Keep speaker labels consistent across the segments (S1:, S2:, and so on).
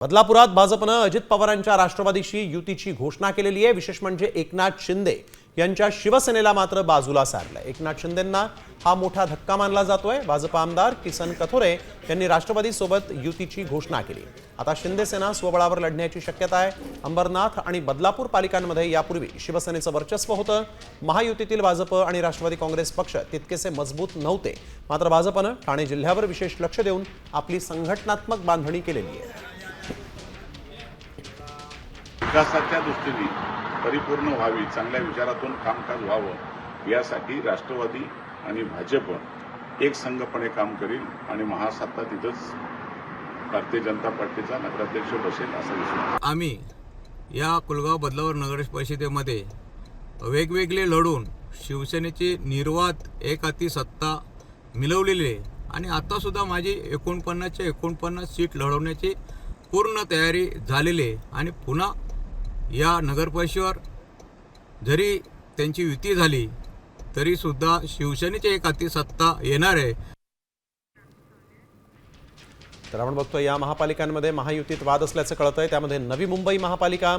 S1: बदलापुरात भाजपनं अजित पवारांच्या राष्ट्रवादीशी युतीची घोषणा केलेली आहे। विशेष म्हणजे एकनाथ शिंदे यांच्या शिवसेनेला मात्र बाजूला सारलंय। एकनाथ शिंदेंना हा मोठा धक्का मानला जातोय। भाजप आमदार किसन कथोरे यांनी राष्ट्रवादी सोबत युतीची घोषणा केली। आता शिंदे सेना स्वबळावर लढण्याची शक्यता आहे। अंबरनाथ आणि बदलापूर पालिकांमध्ये यापूर्वी शिवसेनेचं वर्चस्व होतं। महायुतीतील भाजप आणि राष्ट्रवादी काँग्रेस पक्ष तितकेसे मजबूत नव्हते। मात्र भाजपनं ठाणे जिल्ह्यावर विशेष लक्ष देऊन आपली संघटनात्मक बांधणी केलेली आहे।
S2: विकासाच्या दृष्टीने परिपूर्ण व्हावी, चांगल्या विचारातून कामकाज व्हावं यासाठी राष्ट्रवादी आणि भाजप एक संघपणे काम करील आणि महासत्ता तिथंच भारतीय जनता पार्टीचा नगराध्यक्ष बसेल असा विश्वास।
S3: आम्ही या कुलगाव बदलापूर नगर परिषदेमध्ये वेगवेगळे लढून शिवसेनेची निर्वात एक हाती सत्ता मिळवलेली आहे आणि आता सुद्धा माझी 49 सीट लढवण्याची पूर्ण तयारी झालेली आहे आणि पुन्हा या नगर परिषदेवर जरी त्यांची युती झाली तरी सुद्धा शिवसेनेची एक हाती सत्ता येणार आहे।
S1: तर आपण बघतोय या महापालिकांमध्ये महायुतीत वाद असल्याचं कळतंय। त्यामध्ये नवी मुंबई महापालिका,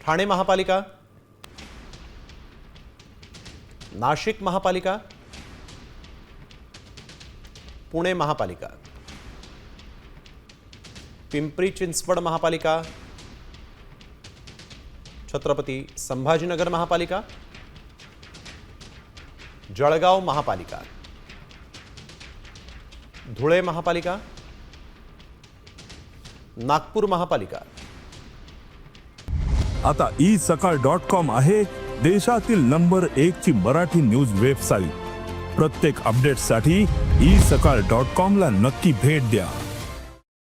S1: ठाणे महापालिका, नाशिक महापालिका, पुणे महापालिका, पिंपरी चिंचवड महापालिका, छत्रपती संभाजीनगर महापालिका, जळगाव महापालिका, धुळे महापालिका, नागपूर महापालिका।
S4: आता isakal.com आहे देशातील नंबर 1 ची मराठी न्यूज वेबसाईट। प्रत्येक अपडेटसाठी isakal.com ला नक्की भेट द्या।